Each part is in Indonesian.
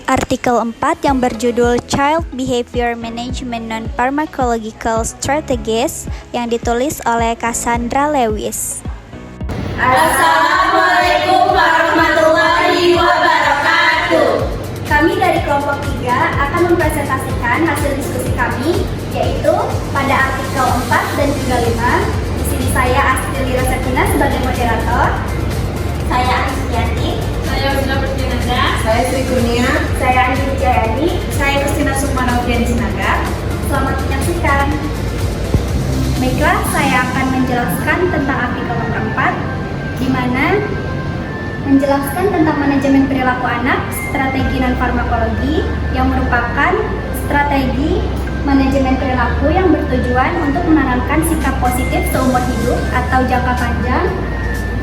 Artikel 4 yang berjudul Child Behavior Management Non-Pharmacological Strategies yang ditulis oleh Cassandra Lewis. Assalamualaikum warahmatullahi wabarakatuh. Kami dari kelompok 3 akan mempresentasikan hasil diskusi kami, yaitu pada artikel 4 dan juga 5. Di sini saya Astri Lira Sakina sebagai moderator. Saya Anisyanti. Saya Usna Bertinanda. Saya Sri Kurnia. Saya Andi Wijayani. Saya Kristina Sukmanautian Sinaga. Selamat menyaksikan. Baiklah, saya akan menjelaskan tentang artikel nomor 4, di mana menjelaskan tentang manajemen perilaku anak, strategi non-farmakologi, yang merupakan strategi manajemen perilaku yang bertujuan untuk menanamkan sikap positif seumur hidup atau jangka panjang,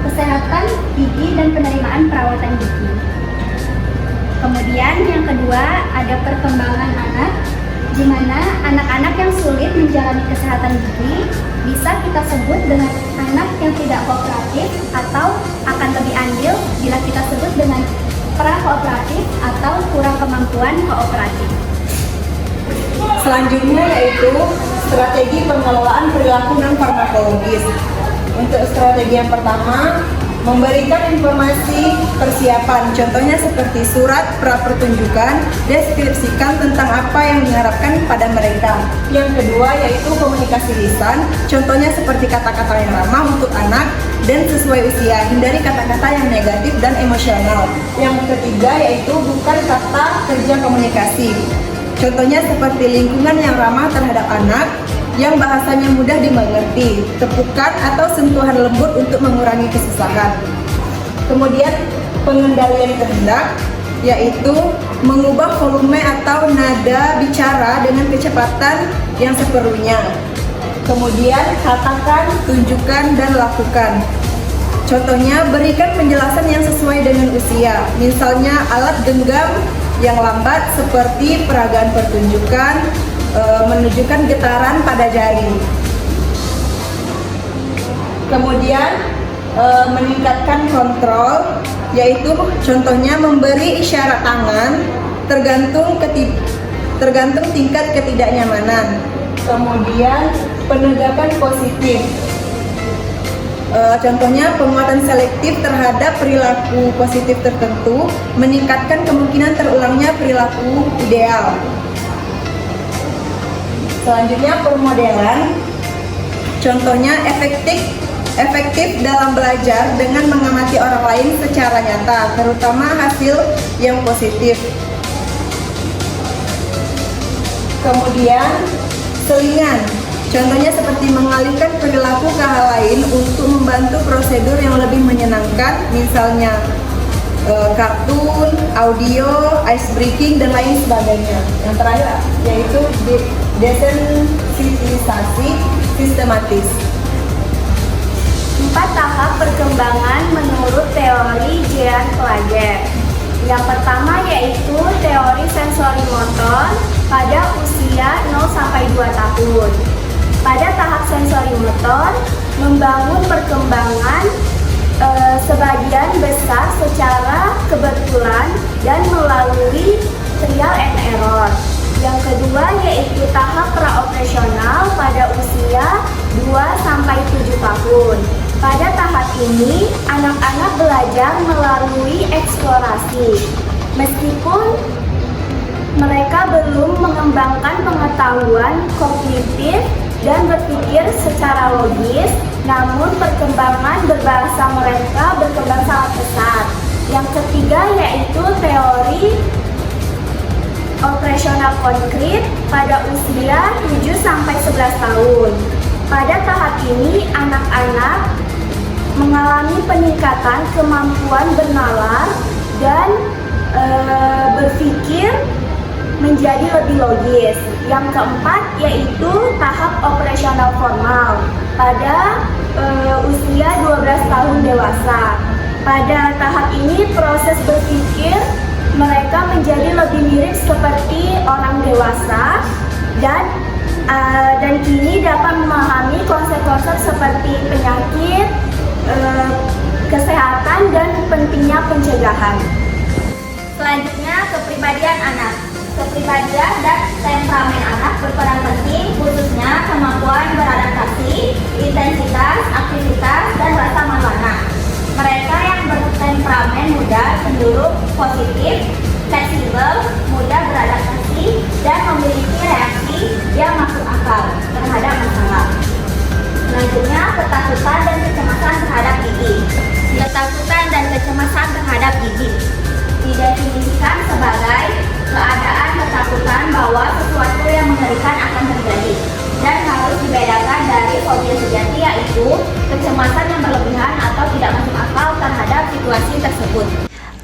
kesehatan gigi dan penerimaan perawatan gigi. Kemudian yang kedua ada perkembangan anak, di mana anak-anak yang sulit menjalani kesehatan gigi bisa kita sebut dengan anak yang tidak kooperatif, atau akan lebih andil bila kita sebut dengan pra-kooperatif atau kurang kemampuan kooperatif. Selanjutnya yaitu strategi pengelolaan perilaku non-farmakologis. Untuk strategi yang pertama, memberikan informasi persiapan, contohnya seperti surat pra-pertunjukan, deskripsikan tentang apa yang diharapkan pada mereka. Yang kedua yaitu komunikasi lisan, contohnya seperti kata-kata yang ramah untuk anak dan sesuai usia, hindari kata-kata yang negatif dan emosional. Yang ketiga yaitu bukan kata kerja komunikasi, contohnya seperti lingkungan yang ramah terhadap anak, yang bahasanya mudah dimengerti, tepukan atau sentuhan lembut untuk mengurangi kesusahan. Kemudian pengendalian kehendak, yaitu mengubah volume atau nada bicara dengan kecepatan yang seperlunya. Kemudian katakan, tunjukkan, dan lakukan. Contohnya berikan penjelasan yang sesuai dengan usia, misalnya alat genggam yang lambat seperti peragaan pertunjukan, menunjukkan getaran pada jari. Kemudian meningkatkan kontrol, yaitu contohnya memberi isyarat tangan tergantung tingkat ketidaknyamanan. Kemudian penegakan positif, contohnya penguatan selektif terhadap perilaku positif tertentu, meningkatkan kemungkinan terulangnya perilaku ideal. Selanjutnya permodelan, contohnya efektif dalam belajar dengan mengamati orang lain secara nyata, terutama hasil yang positif. Kemudian selingan, contohnya seperti mengalihkan perilaku ke hal lain untuk membantu prosedur yang lebih menyenangkan, misalnya kartun, audio, ice breaking, dan lain sebagainya. Yang terakhir yaitu desensitisasi sistematis. 4 tahap perkembangan menurut teori Jean Piaget. Yang pertama yaitu teori sensori motor pada usia 0-2 tahun. Pada tahap sensori motor, membangun perkembangan sebagian besar secara kebetulan dan melalui trial and error. Yang kedua yaitu tahap praoperasional pada usia 2-7 tahun. Pada tahap ini, anak-anak belajar melalui eksplorasi. Meskipun mereka belum mengembangkan pengetahuan kognitif dan berpikir secara logis, namun perkembangan berbahasa mereka berkembang sangat pesat. Yang ketiga yaitu teori operasional konkret pada usia 7-11 tahun. Pada tahap ini, anak-anak mengalami peningkatan kemampuan bernalar dan berpikir menjadi lebih logis. Yang keempat yaitu tahap operasional formal pada usia 12 tahun dewasa. Pada tahap ini proses berpikir mereka menjadi lebih mirip seperti orang dewasa dan kini dapat memahami konsep-konsep seperti penyakit, kesehatan, dan pentingnya pencegahan. Selanjutnya kepribadian cenderung positif, fleksibel, mudah beradaptasi, dan memiliki reaksi yang masuk akal terhadap masalah. Selanjutnya, ketakutan dan kecemasan terhadap gigi. Ketakutan dan kecemasan terhadap gigi didefinisikan sebagai keadaan ketakutan bahwa sesuatu yang mengerikan akan terjadi dan harus dibedakan dari fobia sejati, yaitu kecemasan yang berlebihan atau tidak masuk akal terhadap situasi tersebut.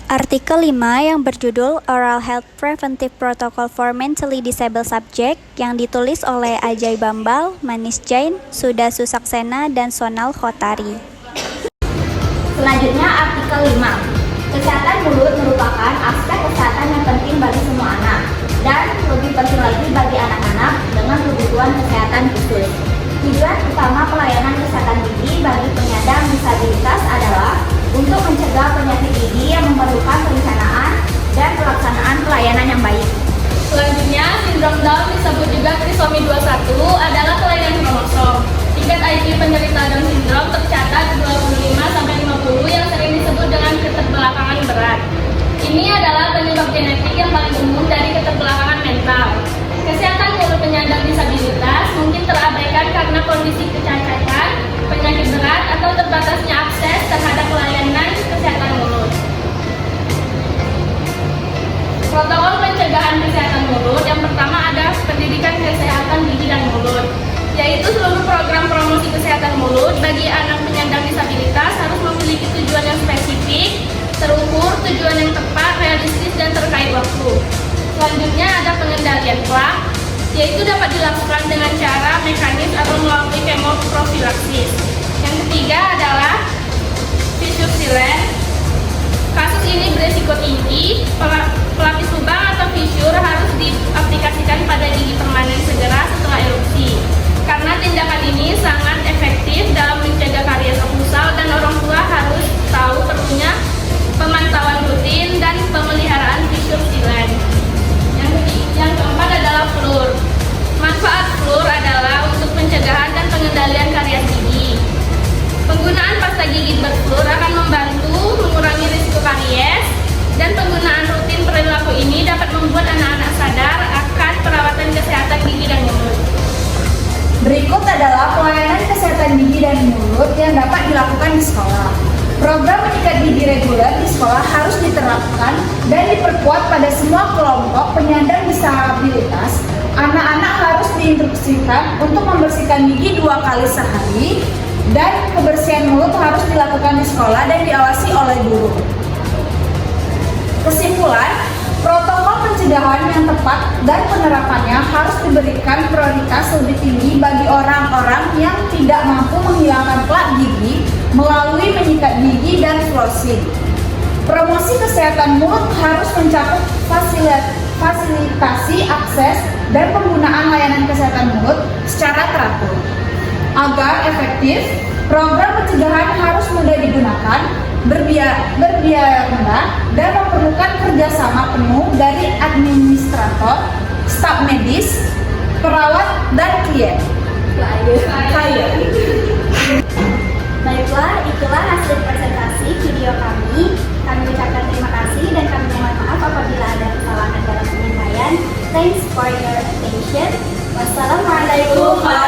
Artikel 5 yang berjudul Oral Health Preventive Protocol for Mentally Disabled Subject yang ditulis oleh Ajay Bambal, Manish Jain, Sudha Susaksena, dan Sonal Khotari. Selanjutnya, artikel 5. Kesehatan mulut merupakan aspek kesehatan yang penting bagi semua anak dan lebih penting lagi bagi anak-anak dengan kebutuhan kesehatan khusus. Tujuan utama pelayanan kesehatan gigi bagi penyandang disabilitas adalah untuk mencegah penyakit gigi yang memerlukan perencanaan dan pelaksanaan pelayanan yang baik. Selanjutnya, sindrom Down disebut juga trisomi 21 adalah kelainan kromosom. Tingkat IQ penderita Down syndrome tercatat 25-50 yang sering disebut dengan keterbelakangan berat. Ini adalah penyebab genetik yang paling umum dari keterbelakangan mental. Kesehatan mulut penyandang disabilitas mungkin terabaikan karena kondisi kecacatan, penyakit berat, atau terbatasnya akses terhadap pelayanan kesehatan mulut. Protokol pencegahan kesehatan mulut yang pertama ada pendidikan kesehatan gigi dan mulut, yaitu seluruh program promosi kesehatan mulut bagi anak penyandang disabilitas harus memiliki tujuan yang spesifik, terukur, tujuan yang tepat, realistis, dan terkait waktu. Selanjutnya ada pengendalian plak, yaitu dapat dilakukan dengan cara mekanis atau melalui kemoprofilaksis. Yang ketiga adalah fissure sealant. Kasus ini beresiko tinggi, pelapis lubang atau fissure harus diaplikasikan pada gigi permanen segera setelah erupsi. Karena tindakan ini sangat efektif dalam mencegah karies okklusal dan orang tua harus tahu perlunya pemantauan rutin dan pemeliharaan fissure sealant. Yang keempat adalah fluor. Manfaat fluor adalah untuk pencegahan dan pengendalian karies gigi. Penggunaan pasta gigi berfluor akan membantu mengurangi risiko karies, dan penggunaan rutin perilaku ini dapat membuat anak-anak sadar akan perawatan kesehatan gigi dan mulut. Berikut adalah pelayanan kesehatan gigi dan mulut yang dapat dilakukan di sekolah. Program menyikat gigi reguler di sekolah harus diterapkan dan diperkuat pada semua kelompok penyandang disabilitas. Anak-anak harus diinstruksikan untuk membersihkan gigi 2 kali sehari, dan kebersihan mulut harus dilakukan di sekolah dan diawasi oleh guru. Kesimpulan, protokol pencegahan yang tepat dan penerapannya harus diberikan prioritas lebih tinggi bagi orang-orang yang tidak mampu menghilangkan plak gigi melalui menyikat gigi dan flossing. Promosi kesehatan mulut harus mencakup fasilitasi akses dan penggunaan layanan kesehatan mulut secara teratur. Agar efektif, program pencegahan harus mudah digunakan, berbiaya rendah, dan memerlukan kerjasama penuh dari administrator, staf medis, perawat, dan klien. Baiklah, itulah hasil presentasi video kami. Kami ucapkan terima kasih dan kami mohon maaf apabila ada kesalahan dalam penyampaian. Thanks for your attention. Wassalamualaikum warahmatullahi wabarakatuh.